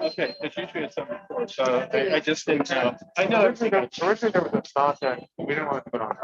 Okay, because usually it's something, so I just didn't know. I know Originally, everything. originally there was a sauce that we didn't want to put on.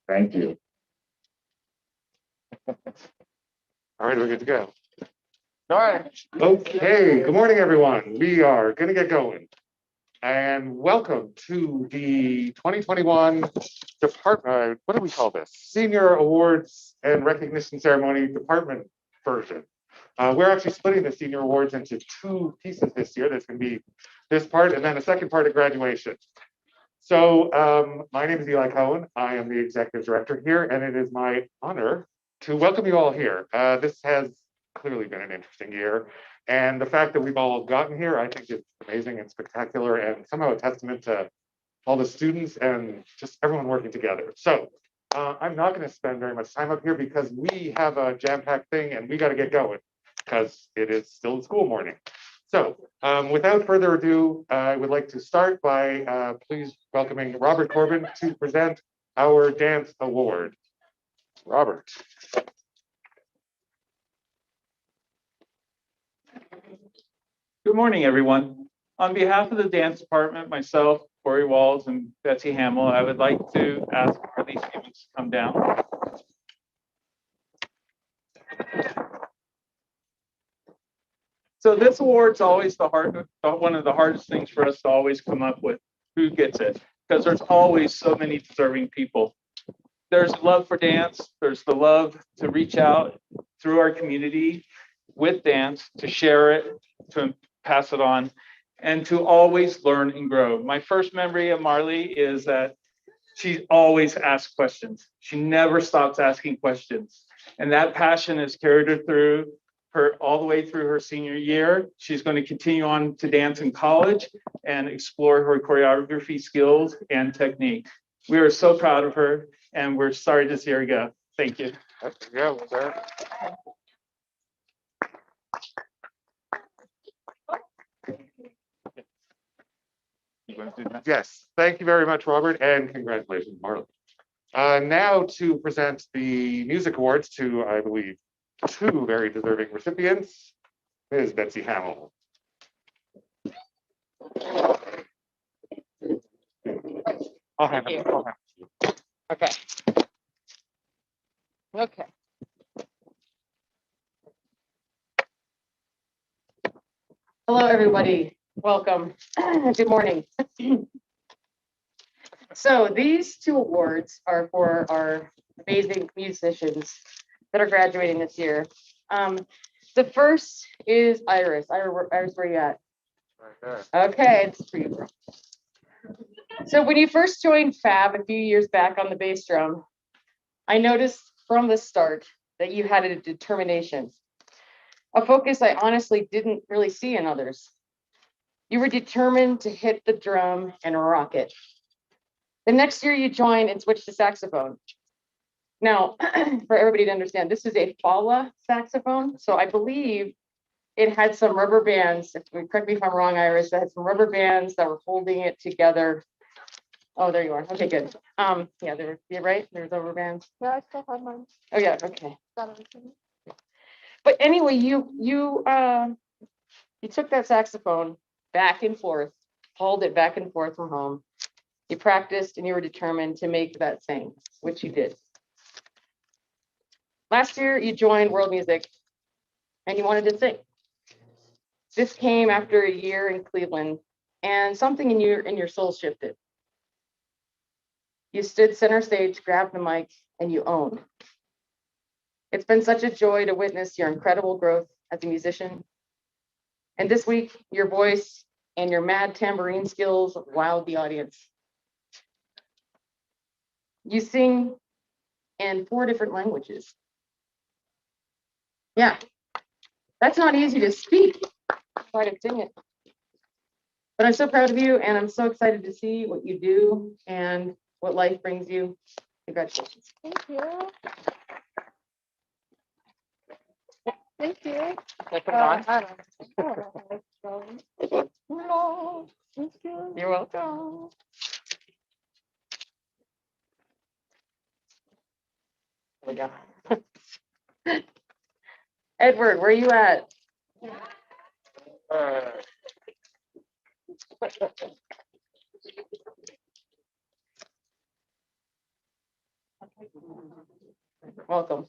Thank you. All right, we're good to go. All right. Okay, good morning, everyone. We are going to get going. And welcome to the 2021 department, what do we call this? Senior Awards and Recognition Ceremony department version. We're actually splitting the senior awards into two pieces this year. There's going to be this part and then a second part at graduation. So my name is Eli Cohen. I am the executive director here, and it is my honor to welcome you all here. This has clearly been an interesting year. And the fact that we've all gotten here, I think is amazing and spectacular and somehow a testament to all the students and just everyone working together. So I'm not going to spend very much time up here because we have a jam-packed thing and we got to get going because it is still school morning. So without further ado, I would like to start by please welcoming Robert Corbin to present our dance award. Robert. Good morning, everyone. On behalf of the dance department, myself, Corey Walls, and Betsy Hamill, I would like to ask for these students to come down. So this award's always one of the hardest things for us to always come up with who gets it, because there's always so many deserving people. There's love for dance. There's the love to reach out through our community with dance, to share it, to pass it on, and to always learn and grow. My first memory of Marley is that she always asks questions. She never stops asking questions. And that passion has carried her through all the way through her senior year. She's going to continue on to dance in college and explore her choreography skills and technique. We are so proud of her, and we're sorry to see her go. Thank you. Yeah, sir. Yes, thank you very much, Robert, and congratulations, Marley. Now to present the music awards to, I believe, two very deserving recipients, Ms. Betsy Hamill. Okay. Okay. Hello, everybody. Welcome. Good morning. So these two awards are for our amazing musicians that are graduating this year. The first is Iris. Iris, where you at? Right there. Okay, it's for you, bro. So when you first joined Fab a few years back on the bass drum, I noticed from the start that you had a determination, a focus I honestly didn't really see in others. You were determined to hit the drum and rock it. The next year you joined and switched to saxophone. Now, for everybody to understand, this is a FALA saxophone. So I believe it had some rubber bands. Correct me if I'm wrong, Iris. It had some rubber bands that were holding it together. Oh, there you are. Okay, good. Yeah, you're right. There's rubber bands. Yeah, I still have mine. Oh yeah, okay. Got everything. But anyway, you took that saxophone back and forth, hauled it back and forth from home. You practiced and you were determined to make that sing, which you did. Last year, you joined World Music and you wanted to sing. This came after a year in Cleveland and something in your soul shifted. You stood center stage, grabbed the mic, and you owned. It's been such a joy to witness your incredible growth as a musician. And this week, your voice and your mad tambourine skills wowed the audience. You sing in 4 different languages. Yeah, that's not easy to speak. Try to sing it. But I'm so proud of you, and I'm so excited to see what you do and what life brings you. Congratulations. Thank you. Thank you. Put it on. I don't know how it's going. No, thank you. You're welcome. There we go. Edward, where are you at? Welcome.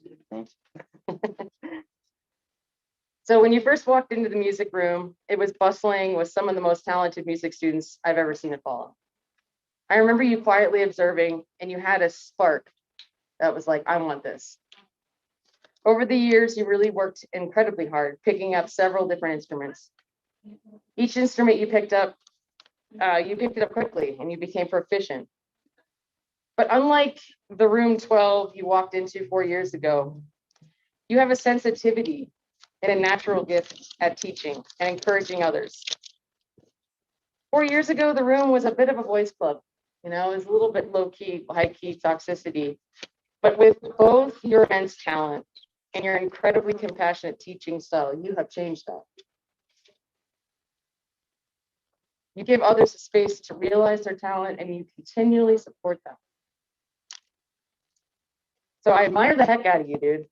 So when you first walked into the music room, it was bustling with some of the most talented music students I've ever seen at FALA. I remember you quietly observing, and you had a spark that was like, I want this. Over the years, you really worked incredibly hard, picking up several different instruments. Each instrument you picked it up quickly, and you became proficient. But unlike the room 12 you walked into 4 years ago, you have a sensitivity and a natural gift at teaching and encouraging others. 4 years ago, the room was a bit of a boys club. It was a little bit low key, high key toxicity. But with both your immense talent and your incredibly compassionate teaching style, you have changed that. You give others a space to realize their talent, and you continually support them. So I admire the heck out of you, dude.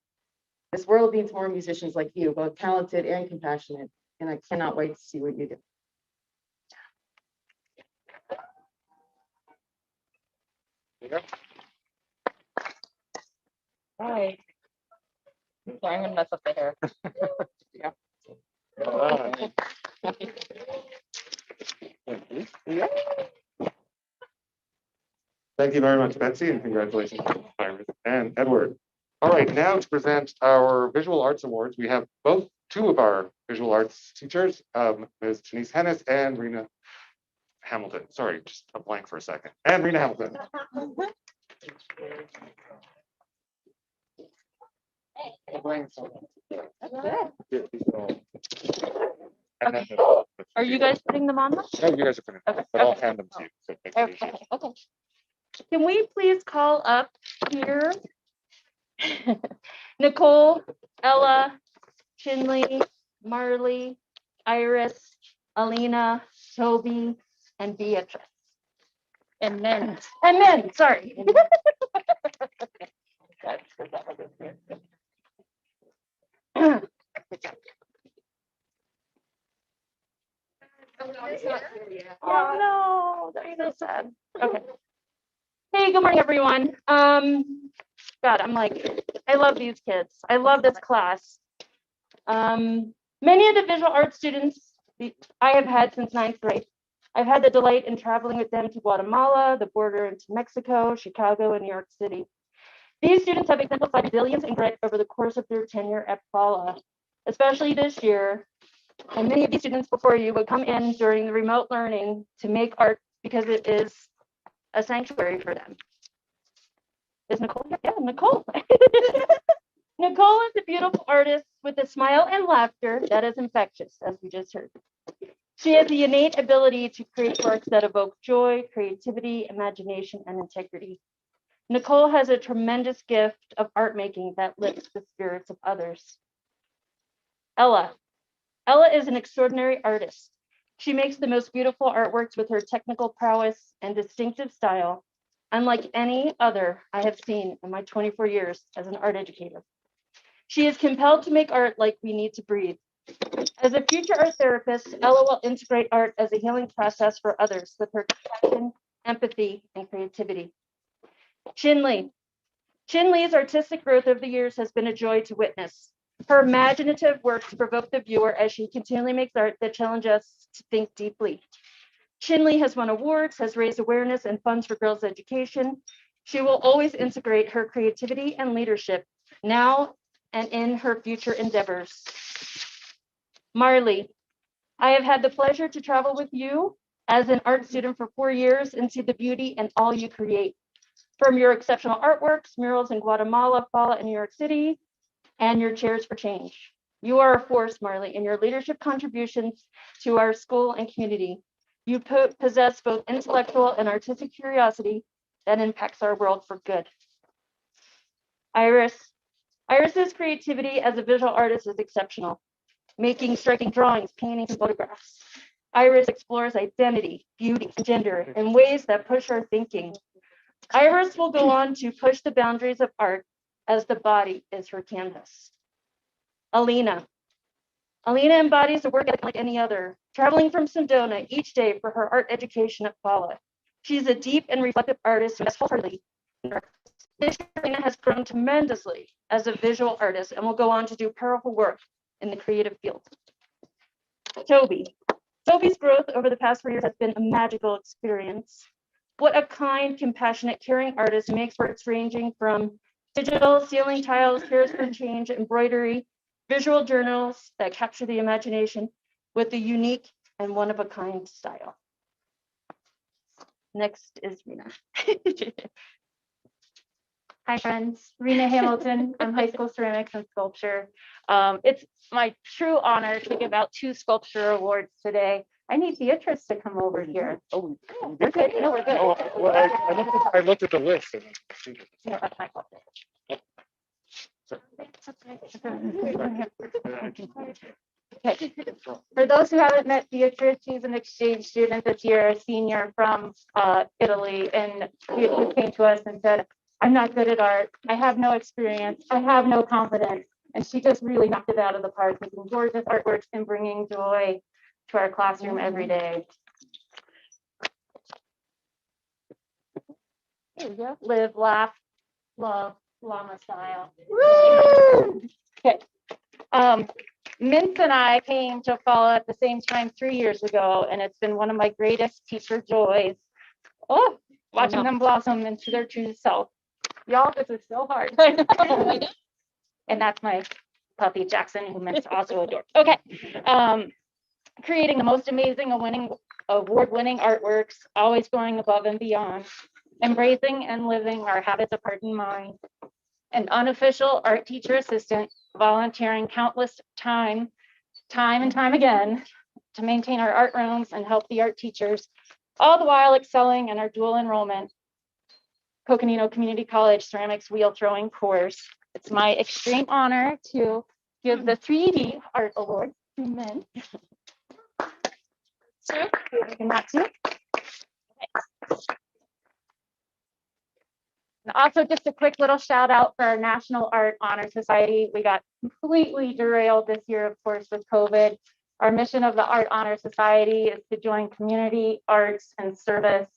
This world needs more musicians like you, both talented and compassionate, and I cannot wait to see what you do. Hi. Sorry, I'm gonna mess up the hair. Yeah. Thank you very much, Betsy, and congratulations, Iris and Edward. All right, now to present our Visual Arts Awards, we have two of our visual arts teachers, Ms. Janice Hennis and Rena Hamilton. Sorry, just a blank for a second. And Rena Hamilton. Are you guys putting them on? No, you guys are putting them, but I'll hand them to you. So it makes it easier. Okay. Can we please call up here Nicole, Ella, Chinley, Marley, Iris, Alina, Toby, and Beatrice. And men, sorry. Oh no, that's so sad. Okay. Hey, good morning, everyone. God, I love these kids. I love this class. Many of the visual arts students I have had since 9th grade. I've had the delight in traveling with them to Guatemala, the border into Mexico, Chicago, and New York City. These students have exemplified resilience and grit over the course of their tenure at FALA, especially this year. And many of these students before you would come in during the remote learning to make art because it is a sanctuary for them. Is Nicole? Yeah, Nicole. Nicole is a beautiful artist with a smile and laughter that is infectious, as we just heard. She has the innate ability to create works that evoke joy, creativity, imagination, and integrity. Nicole has a tremendous gift of art making that lifts the spirits of others. Ella. Ella is an extraordinary artist. She makes the most beautiful artworks with her technical prowess and distinctive style, unlike any other I have seen in my 24 years as an art educator. She is compelled to make art like we need to breathe. As a future art therapist, Ella will integrate art as a healing process for others with her compassion, empathy, and creativity. Chinley. Chinley's artistic growth over the years has been a joy to witness. Her imaginative works provoke the viewer as she continually makes art that challenges us to think deeply. Chinley has won awards, has raised awareness and funds for girls' education. She will always integrate her creativity and leadership now and in her future endeavors. Marley, I have had the pleasure to travel with you as an art student for 4 years and see the beauty in all you create. From your exceptional artworks, murals in Guatemala, FALA, and New York City, and your Chairs for Change. You are a force, Marley, in your leadership contributions to our school and community. You possess both intellectual and artistic curiosity that impacts our world for good. Iris. Iris's creativity as a visual artist is exceptional, making striking drawings, paintings, and photographs. Iris explores identity, beauty, and gender in ways that push our thinking. Iris will go on to push the boundaries of art as the body is her canvas. Alina. Alina embodies a work ethic like any other, traveling from Sedona each day for her art education at FALA. She's a deep and reflective artist who has wholeheartedly This year, Rena has grown tremendously as a visual artist and will go on to do powerful work in the creative field. Toby's growth over the past 4 years has been a magical experience. What a kind, compassionate, caring artist who makes works ranging from digital ceiling tiles, cares for change, embroidery, visual journals that capture the imagination with a unique and one-of-a-kind style. Next is Rena. Hi, friends. Rena Hamilton. I'm high school ceramics and sculpture. It's my true honor to give out 2 sculpture awards today. I need Beatrice to come over here. Oh, We're good. No, we're good. oh, well, I looked at the list. And No, that's my fault. Okay. For those who haven't met Beatrice, she's an exchange student this year, a senior from Italy, and Beatrice came to us and said, I'm not good at art. I have no experience. I have no confidence. And she just really knocked it out of the park with some gorgeous artworks and bringing joy to our classroom every day. There we go. Live, laugh, love, llama style. Okay. Mint and I came to FALA at the same time 3 years ago, and it's been one of my greatest teacher joys. Oh, watching them blossom into their true self. Y'all, this is so hard. I know. And that's my puppy Jackson, who Mint also adores. Okay. Creating the most amazing award-winning artworks, always going above and beyond, embracing and living our habits of heart and mind. An unofficial art teacher assistant, volunteering countless time and time again to maintain our art rooms and help the art teachers, all the while excelling in our dual enrollment Coconino Community College ceramics wheel throwing course. It's my extreme honor to give the 3D Art Award to Mint. And that's it. And also just a quick little shout out for our National Art Honor Society. We got completely derailed this year, of course, with COVID. Our mission of the Art Honor Society is to join community arts and service,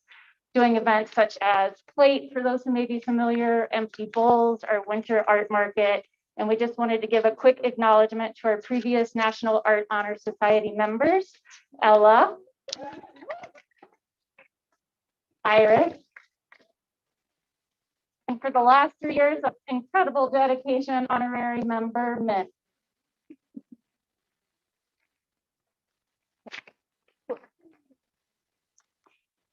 doing events such as Plate, for those who may be familiar, Empty Bowls, our winter art market. And we just wanted to give a quick acknowledgement to our previous National Art Honor Society members, Ella, Iris, and for the last 3 years of incredible dedication, honorary member, Mint.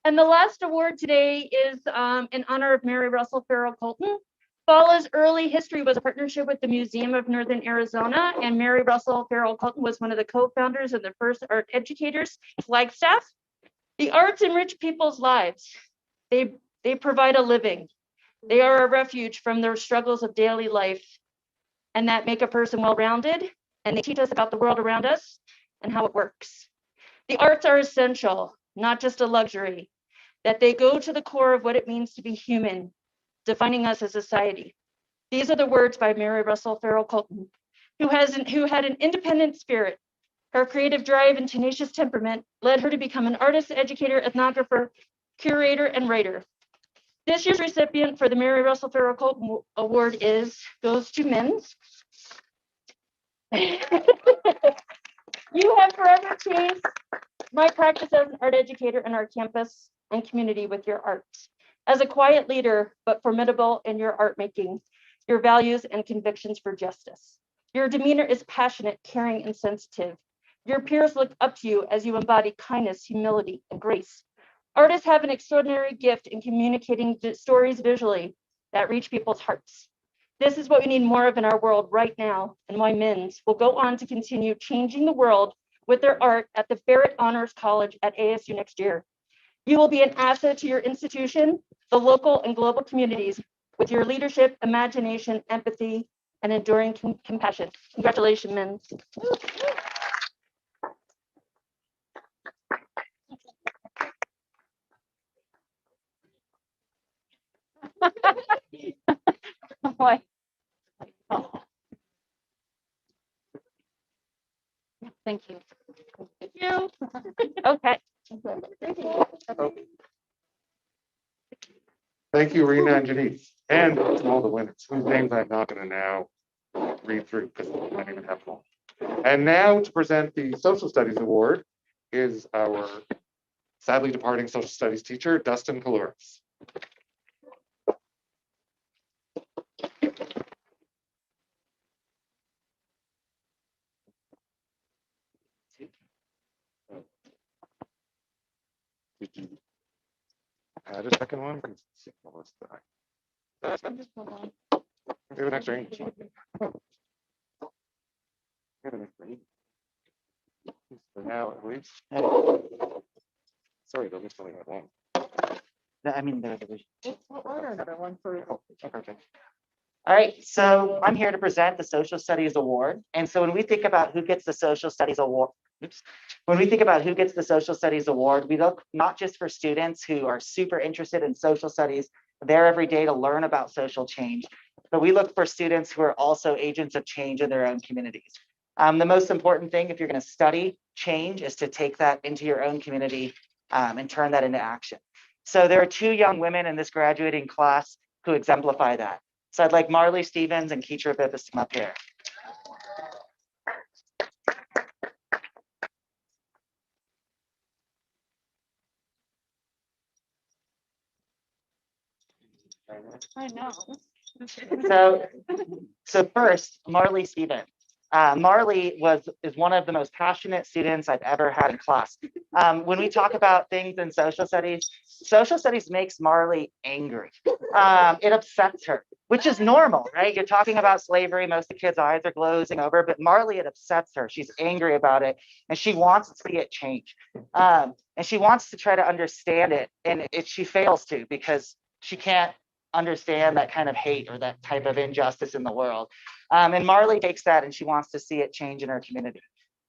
And the last award today is in honor of Mary Russell Farrell Colton. FALA's early history was a partnership with the Museum of Northern Arizona, and Mary Russell Farrell Colton was one of the co-founders and the first art educators, Flagstaff. The arts enrich people's lives. They provide a living. They are a refuge from their struggles of daily life, and that make a person well-rounded, and they teach us about the world around us and how it works. The arts are essential, not just a luxury, that they go to the core of what it means to be human, defining us as a society. These are the words by Mary Russell Farrell Colton, who had an independent spirit. Her creative drive and tenacious temperament led her to become an artist, educator, ethnographer, curator, and writer. This year's recipient for the Mary Russell Farrell Colton Award goes to Mint. You have forever changed my practice as an art educator in our campus and community with your arts. As a quiet leader, but formidable in your art making, your values and convictions for justice. Your demeanor is passionate, caring, and sensitive. Your peers look up to you as you embody kindness, humility, and grace. Artists have an extraordinary gift in communicating stories visually that reach people's hearts. This is what we need more of in our world right now, and why MINS will go on to continue changing the world with their art at the Barrett Honors College at ASU next year. You will be an asset to your institution, the local and global communities, with your leadership, imagination, empathy, and enduring compassion. Congratulations, MINS. Boy. Thank you. Thank you. Okay. Thank you, Rena and Janice. and all the winners, whose names I'm not going to now read through because I don't even have them all. And now to present the Social Studies Award is our sadly departing social studies teacher, Dustin Kalouris. Did you add a second one? Because the signal was the we have an extra English one. Oh. We have an extra English. So now at least. Sorry, there's only one. I mean, there's a vision. We'll order another one for you. Okay. All right, so I'm here to present the Social Studies Award. And so when we think about who gets the Social Studies Award, when we think about who gets the Social Studies Award, we look not just for students who are super interested in social studies, there every day to learn about social change, but we look for students who are also agents of change in their own communities. The most important thing, if you're going to study change, is to take that into your own community and turn that into action. So there are two young women in this graduating class who exemplify that. So I'd like Marley Stevens and Keitra Bibbis to come up here. I know. So first, Marley Stevens. Marley is one of the most passionate students I've ever had in class. When we talk about things in social studies makes Marley angry. It upsets her, which is normal, right? You're talking about slavery, most of the kids' eyes are glazing over, but Marley, it upsets her. She's angry about it, and she wants to see it change. And she wants to try to understand it, and she fails to because she can't understand that kind of hate or that type of injustice in the world. And Marley takes that and she wants to see it change in her community.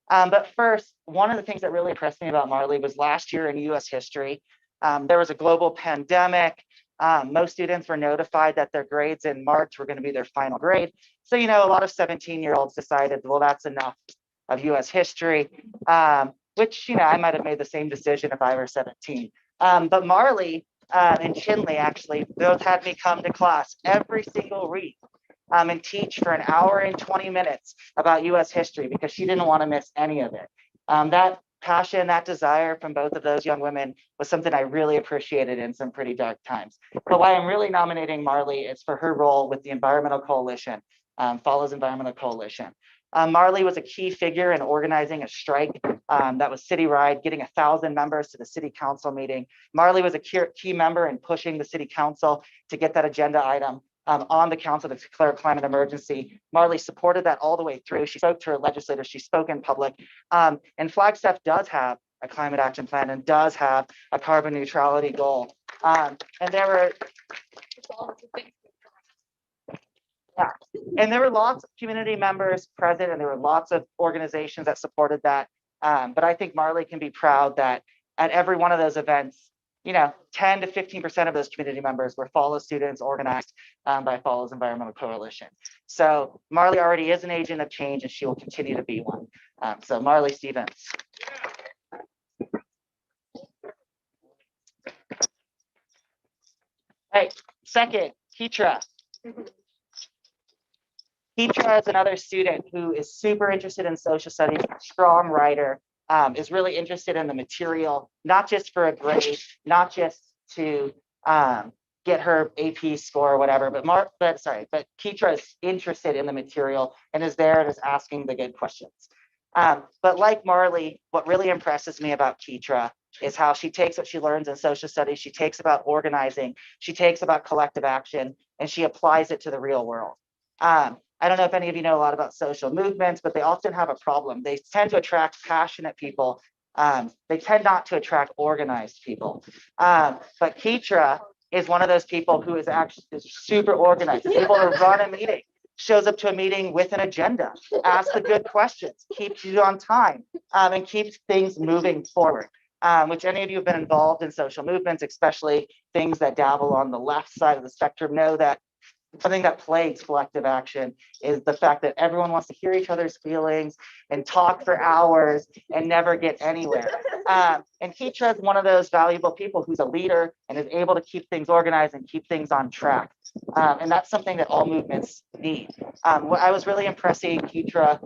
But first, one of the things that really impressed me about Marley was last year in US history, there was a global pandemic. Most students were notified that their grades in March were going to be their final grade. So, a lot of 17-year-olds decided, well, that's enough of US history, which, I might have made the same decision if I were 17. But Marley and Chinley actually both had me come to class every single week and teach for an hour and 20 minutes about US history because she didn't want to miss any of it. That passion, that desire from both of those young women was something I really appreciated in some pretty dark times. But why I'm really nominating Marley is for her role with the Environmental Coalition, FALA's Environmental Coalition. Marley was a key figure in organizing a strike that was citywide, getting 1,000 members to the city council meeting. Marley was a key member in pushing the city council to get that agenda item on the council to declare a climate emergency. Marley supported that all the way through. She spoke to her legislators, she spoke in public. And Flagstaff does have a climate action plan and does have a carbon neutrality goal. And there were lots of community members present, and there were lots of organizations that supported that. But I think Marley can be proud that at every one of those events, 10 to 15% of those community members were FALA students organized by FALA's Environmental Coalition. So Marley already is an agent of change, and she will continue to be one. So Marley Stevens. All right, second, Keitra. Keitra is another student who is super interested in social studies, strong writer, is really interested in the material, not just for a grade, not just to get her AP score or whatever, but Keitra is interested in the material and is there and is asking the good questions. But like Marley, what really impresses me about Keitra is how she takes what she learns in social studies, she takes about organizing, she takes about collective action, and she applies it to the real world. I don't know if any of you know a lot about social movements, but they often have a problem. They tend to attract passionate people. They tend not to attract organized people. But Keitra is one of those people who is super organized, able to run a meeting, shows up to a meeting with an agenda, asks the good questions, keeps you on time, and keeps things moving forward. Which any of you have been involved in social movements, especially things that dabble on the left side of the spectrum, know that something that plagues collective action is the fact that everyone wants to hear each other's feelings and talk for hours and never get anywhere. And Keitra is one of those valuable people who's a leader and is able to keep things organized and keep things on track. And that's something that all movements need. I was really impressed seeing Keitra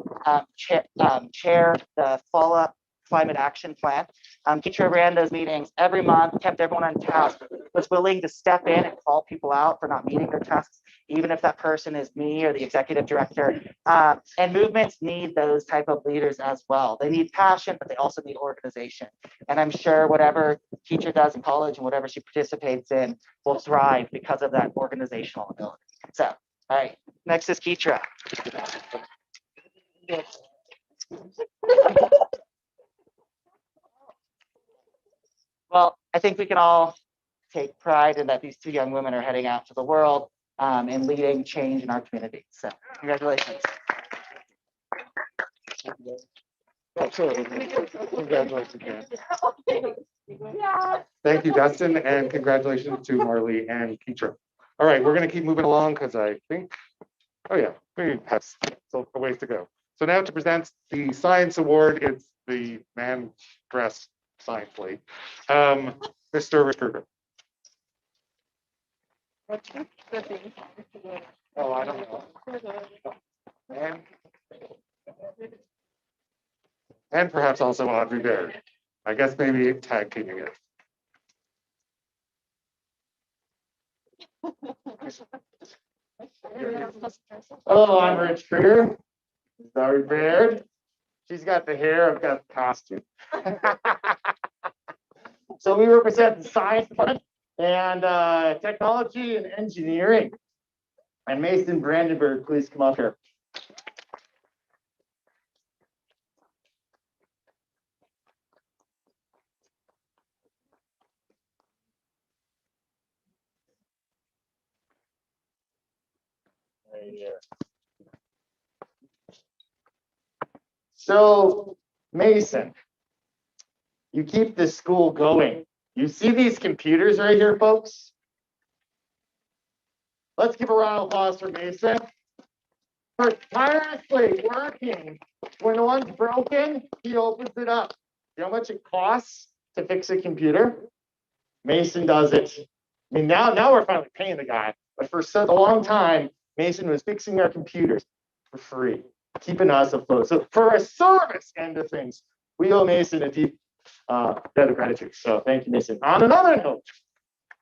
chair the FALA Climate Action Plan. Keitra ran those meetings every month, kept everyone on task, was willing to step in and call people out for not meeting their tasks, even if that person is me or the executive director. And movements need those type of leaders as well. They need passion, but they also need organization. And I'm sure whatever Keitra does in college and whatever she participates in will thrive because of that organizational ability. So, all right, next is Keitra. Well, I think we can all take pride in that these two young women are heading out to the world and leading change in our community. So congratulations. Absolutely. Congratulations, man. Thank you, Dustin, and congratulations to Marley and Keitra. All right, we're going to keep moving along because I think, oh yeah, we have still a ways to go. So now to present the science award, it's the man dressed science lead, Mr. Richter. Oh, I don't know. And perhaps also Audrey Baird. I guess maybe tag teaming it. Hello, I'm Rich Krieger. Audrey Baird. She's got the hair, I've got the costume. So we represent the science department and technology and engineering. And Mason Brandenburg, please come up here. Right here. So, Mason, you keep this school going. You see these computers right here, folks? Let's give a round of applause for Mason for tirelessly working. When one's broken, he opens it up. You know how much it costs to fix a computer? Mason does it. I mean, now we're finally paying the guy, but for such a long time, Mason was fixing our computers for free, keeping us afloat. So for a service end of things, we owe Mason a deep debt of gratitude. So thank you, Mason. On another note,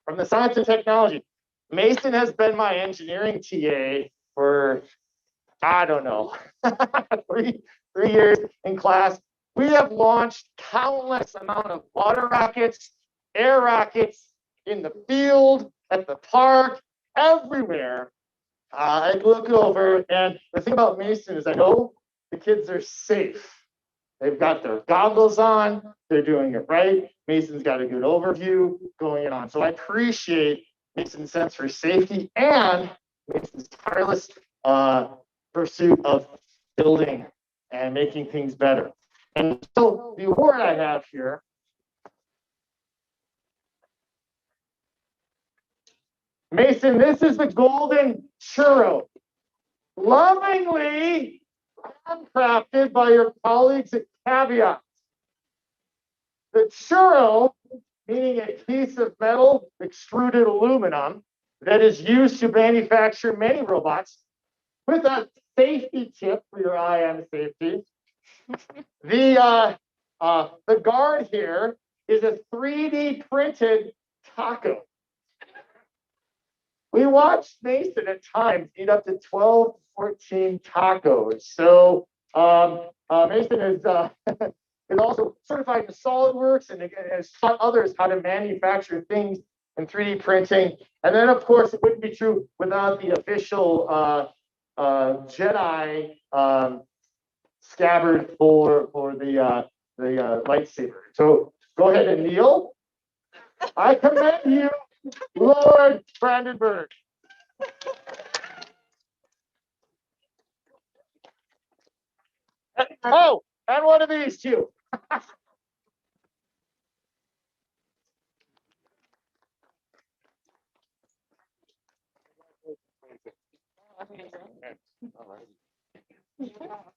from the science and technology, Mason has been my engineering TA for, I don't know, three years in class. We have launched countless amount of water rockets, air rockets in the field, at the park, everywhere. I look over, and the thing about Mason is I know the kids are safe. They've got their goggles on, they're doing it right. Mason's got a good overview going on. So I appreciate Mason's sense for safety and Mason's tireless pursuit of building and making things better. And so the award I have here Mason, this is the golden churro, lovingly handcrafted by your colleagues at Caveat. The churro, meaning a piece of metal extruded aluminum that is used to manufacture many robots with a safety tip for your IM safety. The guard here is a 3D printed taco. We watched Mason at times eat up to 12, 14 tacos. So Mason is also certified in SolidWorks and has taught others how to manufacture things in 3D printing. And then, of course, it wouldn't be true without the official Jedi scabbard for the lightsaber. So go ahead and kneel. I commend you, Lord Brandenburg. Oh, and one of these two. All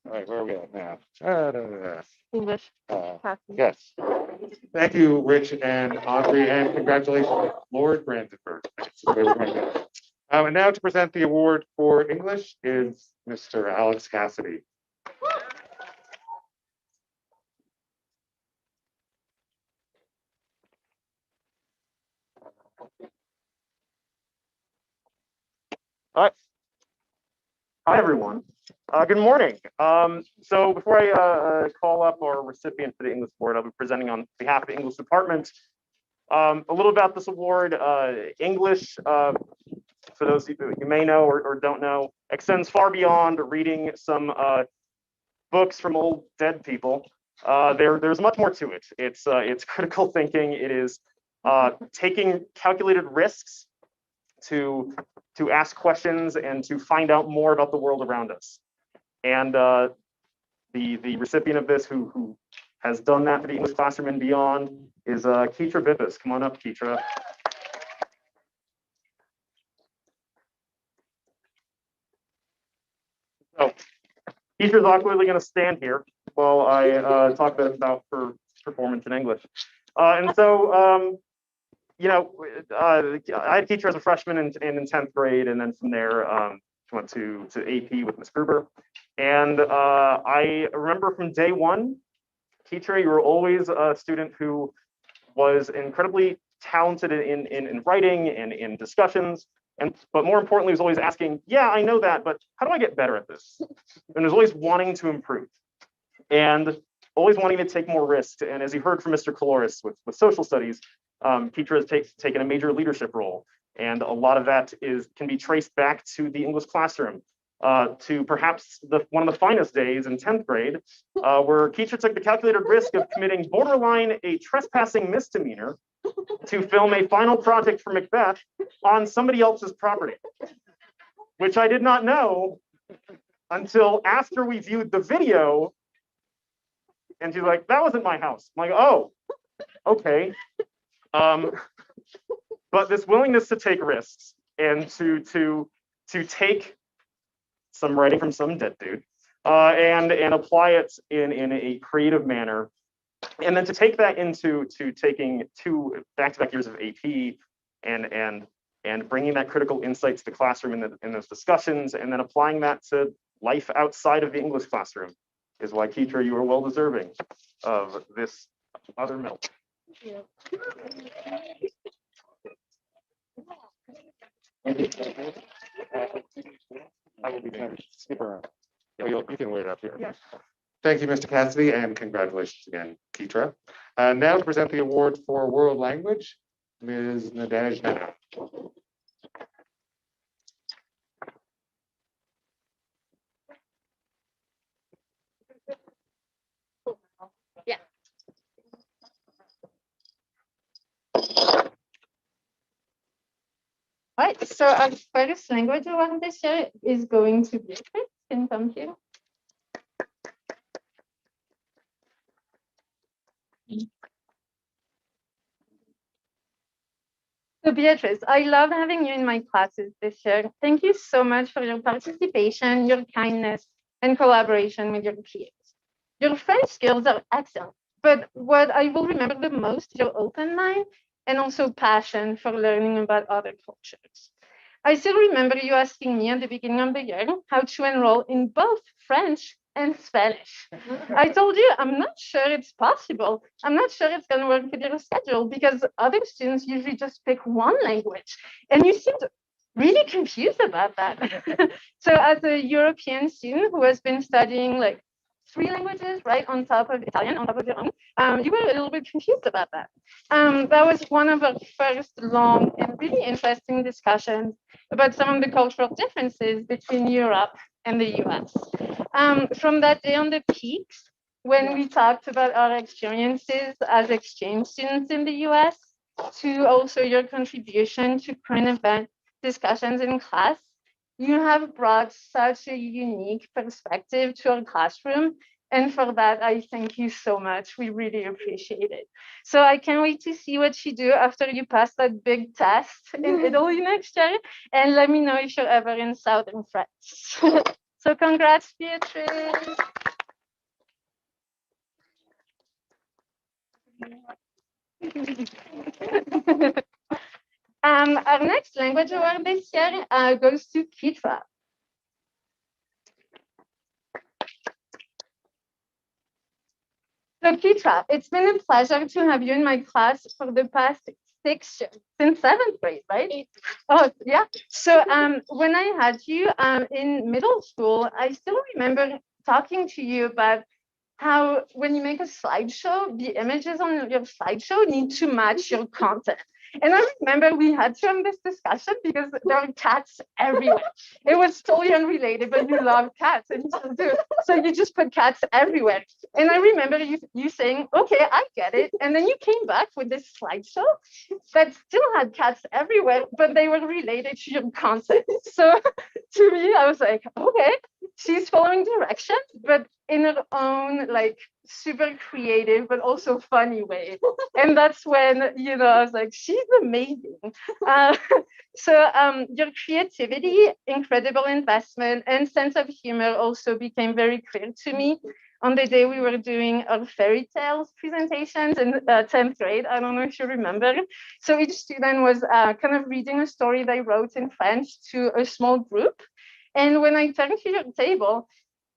right, where are we at now? Da. English. Yes. Thank you, Rich and Audrey, and congratulations, Lord Brandenburg. That's the way we're going to go. And now to present the award for English is Mr. Alex Cassidy. All right. Hi, everyone. Good morning. So before I call up our recipient for the English Award, I'll be presenting on behalf of the English Department. A little about this award. English, for those of you may know or don't know, extends far beyond reading some books from old dead people. There's much more to it. It's critical thinking. It is taking calculated risks to ask questions and to find out more about the world around us. And the recipient of this who has done that for the English classroom and beyond is Keitra Vippis. Come on up, Keitra. So Keitra's awkwardly going to stand here while I talk a bit about her performance in English. And so, you know, I had Keitra as a freshman and in 10th grade, and then from there, went to AP with Miss Gruber. And I remember from day one, Keitra, you were always a student who was incredibly talented in writing and in discussions. But more importantly, was always asking, yeah, I know that, but how do I get better at this? And was always wanting to improve and always wanting to take more risks. And as you heard from Mr. Caloris with social studies, Keitra has taken a major leadership role. And a lot of that can be traced back to the English classroom, to perhaps one of the finest days in 10th grade, where Keitra took the calculated risk of committing borderline a trespassing misdemeanor to film a final project for Macbeth on somebody else's property, which I did not know until after we viewed the video. And she's like, that wasn't my house. I'm like, oh, okay. But this willingness to take risks and to take some writing from some dead dude and apply it in a creative manner, and then to take that into taking 2 back-to-back years of AP and bringing that critical insight to the classroom in those discussions, and then applying that to life outside of the English classroom is why, Keitra, you are well deserving of this other milk. Yeah. I will be there. Skip around. Yeah, you can wait up here. Yes. Thank you, Mr. Cassidy, and congratulations again, Keitra. Now to present the award for world language, Ms. Nadezhda. Yeah. Right, so our first language award this year is going to be Beatrice. Can come here. So Beatrice, I love having you in my classes this year. Thank you so much for your participation, your kindness, and collaboration with your peers. Your French skills are excellent, but what I will remember the most is your open mind and also passion for learning about other cultures. I still remember you asking me at the beginning of the year how to enroll in both French and Spanish. I told you, I'm not sure it's possible. I'm not sure it's going to work with your schedule because other students usually just pick one language. And you seemed really confused about that. So as a European student who has been studying like 3 languages, right, on top of Italian, on top of your own, you were a little bit confused about that. That was one of our first long and really interesting discussions about some of the cultural differences between Europe and the US. From that day on the peaks, when we talked about our experiences as exchange students in the US, to also your contribution to current event discussions in class, you have brought such a unique perspective to our classroom And for that, I thank you so much. We really appreciate it. So I can't wait to see what you do after you pass that big test in Italy next year. And let me know if you're ever in Southern France. So congrats, Beatrice. Our next language award this year goes to Kitra. So Kitra, it's been a pleasure to have you in my class for the past 6 years, since 7th grade, right? Oh, yeah. So when I had you in middle school, I still remember talking to you about how when you make a slideshow, the images on your slideshow need to match your content. And I remember we had to have this discussion because there are cats everywhere. It was totally unrelated, but you love cats and you still do. So you just put cats everywhere. And I remember you saying, okay, I get it. And then you came back with this slideshow that still had cats everywhere, but they were related to your content. So to me, I was like, okay, she's following direction, but in her own like super creative but also funny way. And that's when, you know, I was like, she's amazing. uh, your creativity, incredible investment, and sense of humor also became very clear to me on the day we were doing our fairy tales presentations in 10th grade. I don't know if you remember. So each student was kind of reading a story they wrote in French to a small group. And when I turned to your table,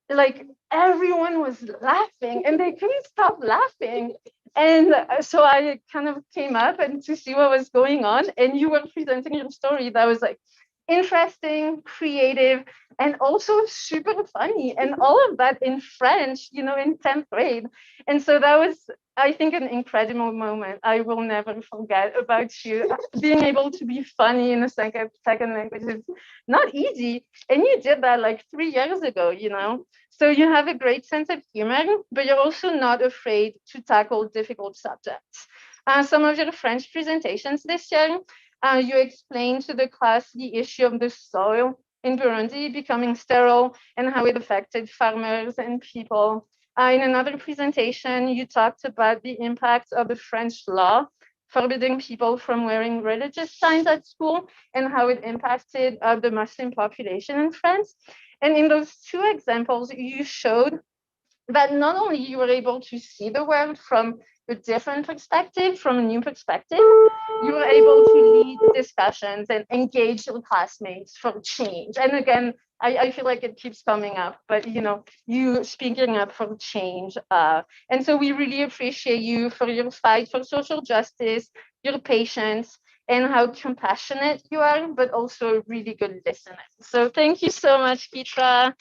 like everyone was laughing and they couldn't stop laughing. And so I kind of came up and to see what was going on. And you were presenting your story that was like interesting, creative, and also super funny. And all of that in French, you know, in 10th grade. And so that was, I think, an incredible moment. I will never forget about you. Being able to be funny in a second language is not easy. And you did that like 3 years ago, you know. So you have a great sense of humor, but you're also not afraid to tackle difficult subjects. Some of your French presentations this year, you explained to the class the issue of the soil in Burundi becoming sterile and how it affected farmers and people. In another presentation, you talked about the impact of the French law forbidding people from wearing religious signs at school and how it impacted the Muslim population in France. And in those two examples, you showed that not only you were able to see the world from a different perspective, from a new perspective, you were able to lead discussions and engage your classmates for change. And again, I feel like it keeps coming up, but you know, you speaking up for change. And so we really appreciate you for your fight for social justice, your patience, and how compassionate you are, but also a really good listener. So thank you so much, Petra.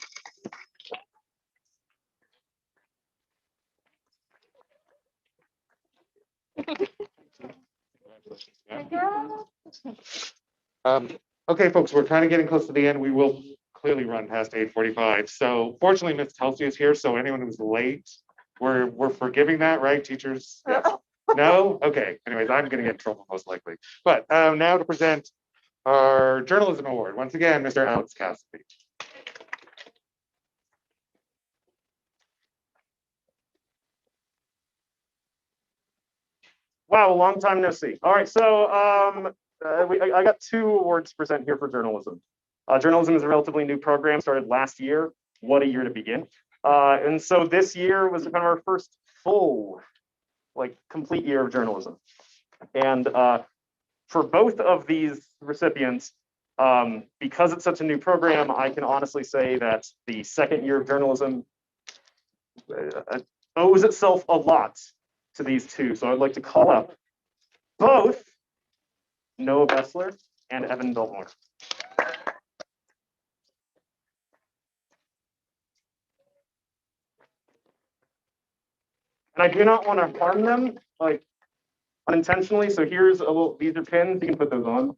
Okay, folks, we're kind of getting close to the end. We will clearly run past 8:45. So fortunately, Ms. Kelsey is here. So anyone who's late, we're forgiving that, right, teachers? Yes. No? Okay. Anyways, I'm going to get in trouble most likely. But now to present our journalism award. Once again, Mr. Alex Cassidy. Wow, a long time no see. All right, so I got 2 awards to present here for journalism. Journalism is a relatively new program, started last year. What a year to begin. And so this year was kind of our first full, like complete year of journalism. And for both of these recipients, because it's such a new program, I can honestly say that the second year of journalism owes itself a lot to these 2. So I'd like to call up both Noah Bessler and Evan Biltmore. And I do not want to harm them, like unintentionally. So here's a little, these are pins, you can put those on. It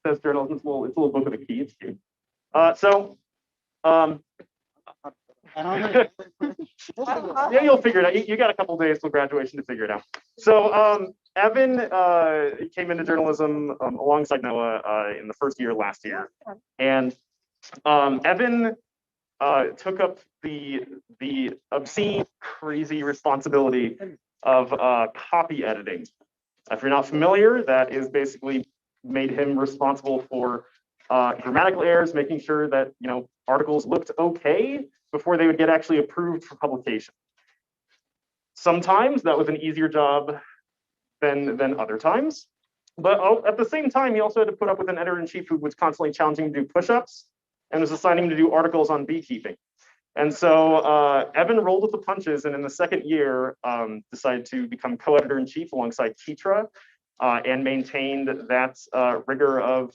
says journalism, it's a little book with a key, it's cute. Yeah, you'll figure it out. You got a couple days till graduation to figure it out. So Evan came into journalism alongside Noah in the first year last year. And Evan took up the obscene, crazy responsibility of copy editing. If you're not familiar, that is basically made him responsible for grammatical errors, making sure that articles looked okay before they would get actually approved for publication. Sometimes that was an easier job than other times. But at the same time, he also had to put up with an editor-in-chief who was constantly challenging him to do push-ups and was assigning him to do articles on beekeeping. And so Evan rolled with the punches, and in the second year, decided to become co-editor-in-chief alongside Keitra, and maintained that rigor of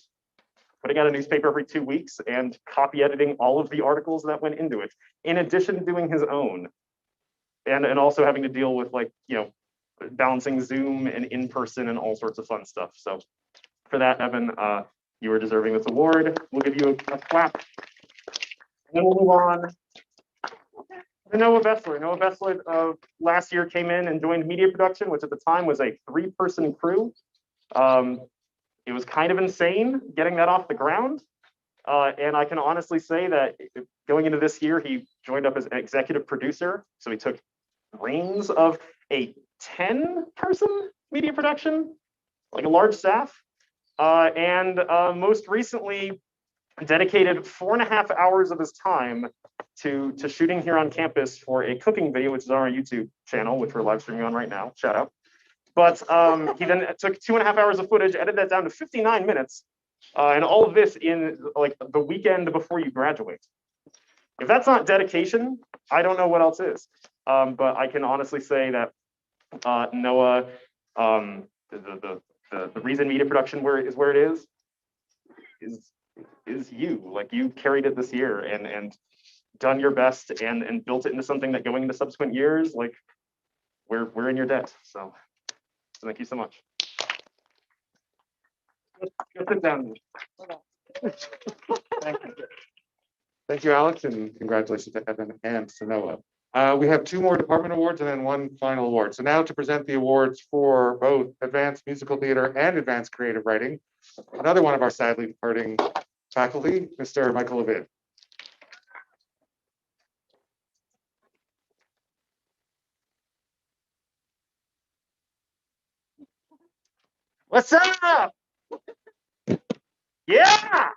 putting out a newspaper every 2 weeks and copy editing all of the articles that went into it, in addition to doing his own. And also having to deal with balancing Zoom and in-person and all sorts of fun stuff. So for that, Evan, you are deserving this award. We'll give you a clap. And then we'll move on to Noah Bessler. Noah Bessler last year came in and joined media production, which at the time was a 3-person crew. It was kind of insane getting that off the ground. And I can honestly say that going into this year, he joined up as an executive producer. So he took reins of a 10-person media production, like a large staff. And most recently dedicated 4.5 hours of his time to shooting here on campus for a cooking video, which is on our YouTube channel, which we're live streaming on right now. Shout out. But he then took 2.5 hours of footage, edited that down to 59 minutes, and all of this in like the weekend before you graduate. If that's not dedication, I don't know what else is. But I can honestly say that Noah, the reason media production where it is you. Like, you carried it this year and done your best and built it into something that going into subsequent years, like we're in your debt. So thank you so much. Go sit down. Thank you. Thank you, Alex, and congratulations to Evan and to Noah. We have 2 more department awards and then 1 final award. So now to present the awards for both Advanced Musical Theater and Advanced Creative Writing, another one of our sadly departing faculty, Mr. Michael Levin. What's up? Yeah.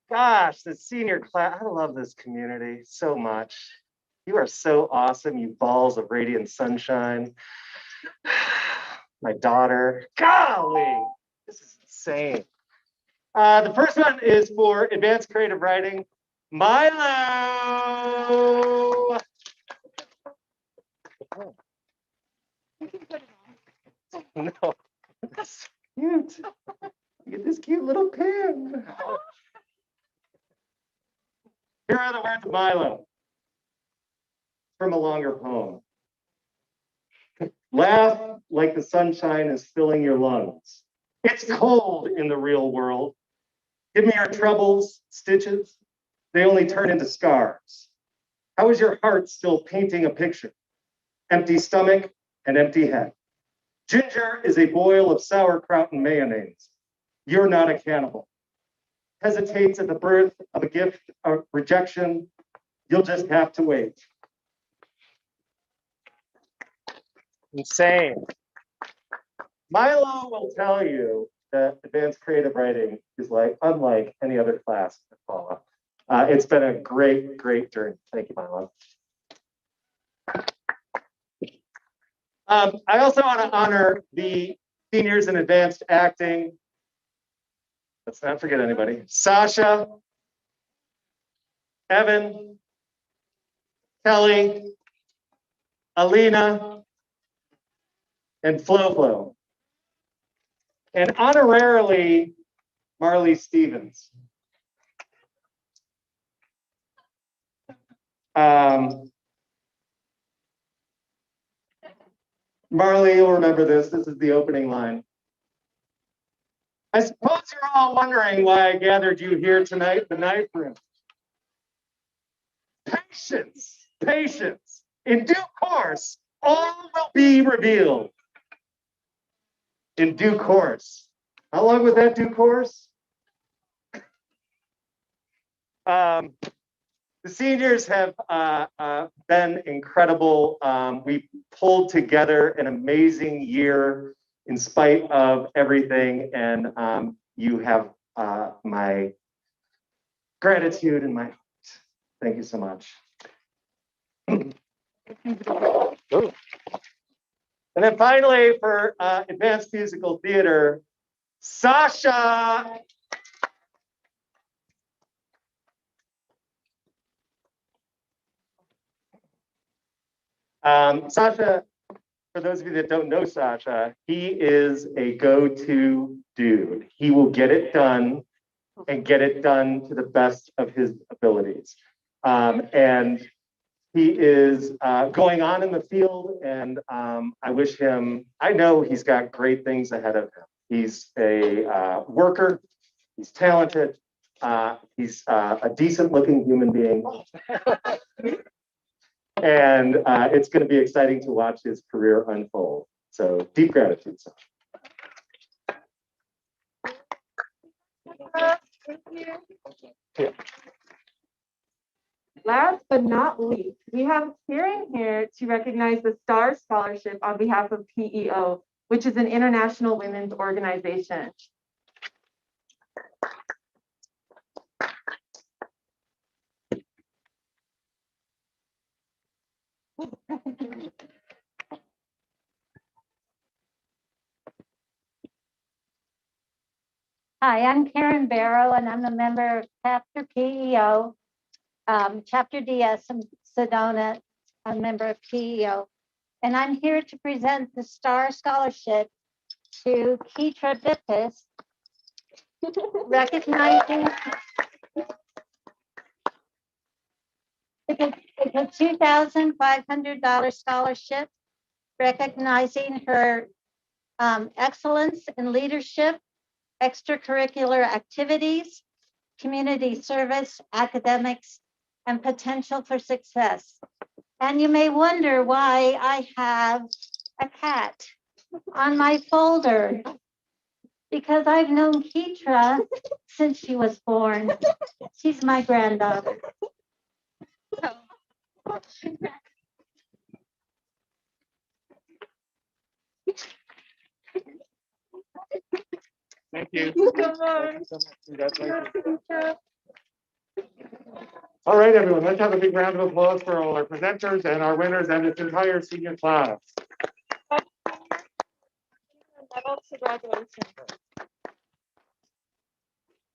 Gosh, the senior class, I love this community so much. You are so awesome, you balls of radiant sunshine. My daughter, golly, this is insane. The first one is for Advanced Creative Writing, Milo. No, that's cute. Look at this cute little pin. Here are the words of Milo from a longer poem. Laugh like the sunshine is filling your lungs. It's cold in the real world. Give me your troubles, stitches. They only turn into scars. How is your heart still painting a picture? Empty stomach and empty head. Ginger is a boil of sauerkraut and mayonnaise. You're not a cannibal. Hesitates at the birth of a gift of rejection. You'll just have to wait. Insane. Milo will tell you that Advanced Creative Writing is unlike any other class at FALA. It's been a great, great journey. Thank you, Milo. I also want to honor the seniors in advanced acting. Let's not forget anybody. Sasha, Evan, Kelly, Alina, and Flo. And honorarily, Marley Stevens. Marley, you'll remember this. This is the opening line. I suppose you're all wondering why I gathered you here tonight in the night room. Patience, patience. In due course, all will be revealed. In due course. How long was that due course? The seniors have been incredible. We pulled together an amazing year in spite of everything, and you have my gratitude and my heart. Thank you so much. Oh. And then finally, for advanced musical theater, Sasha. Sasha, for those of you that don't know Sasha, he is a go-to dude. He will get it done and get it done to the best of his abilities. And he is going on in the field, and I wish him, I know he's got great things ahead of him. He's a worker, he's talented, he's a decent looking human being. And it's going to be exciting to watch his career unfold. So deep gratitude. Sasha. Yeah. Last but not least, we have Karen here to recognize the STAR Scholarship on behalf of PEO, which is an international women's organization. Hi, I'm Karen Barrow, and I'm a member of Chapter PEO, Chapter DS in Sedona, a member of PEO. And I'm here to present the STAR Scholarship to Keitra Bippis, recognizing it's a $2,500 scholarship, recognizing her excellence in leadership, extracurricular activities, community service, academics, and potential for success. And you may wonder why I have a cat on my folder, because I've known Keitra since she was born. She's my granddaughter. Thank you. All right, everyone, let's have a big round of applause for all our presenters and our winners and this entire senior class.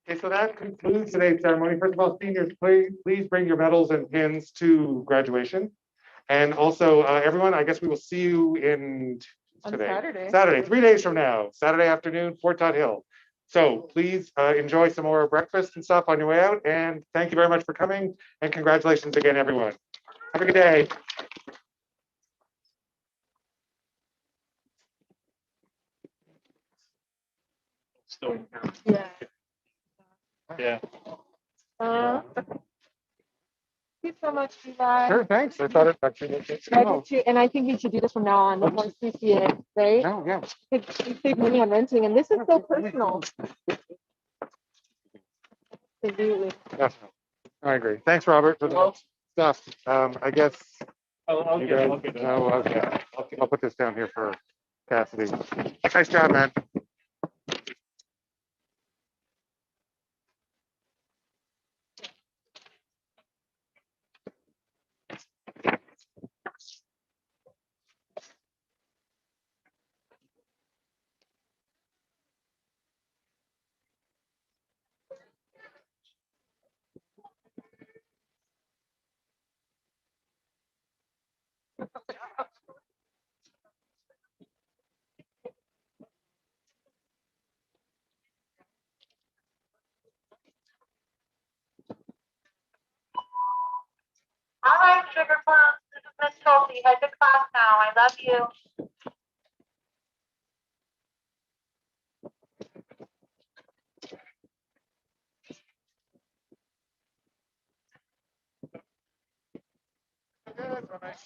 Okay, so that concludes today's ceremony. First of all, seniors, please bring your medals and pins to graduation. And also, everyone, I guess we will see you in today. Saturday, 3 days from now, Saturday afternoon, Fort Todd Hill. So please enjoy some more breakfast and stuff on your way out. And thank you very much for coming. And congratulations again, everyone. Have a good day. Still. Yeah. Yeah. Thank you so much, Levi. Sure, thanks. I thought it actually was just I did too, and I think we should do this from now on. Once we see it, right? No, yeah. You save money on renting, and this is so personal. Absolutely. Definitely. I agree. Thanks, Robert, for the stuff. I guess. I'll You get guys, it. I'll get it. oh, okay. I'll put this down here for Cassidy. Nice job, man. All right, Sugar Plums, this is Miss Toby. Head to class now. I love you. Good, well, nice.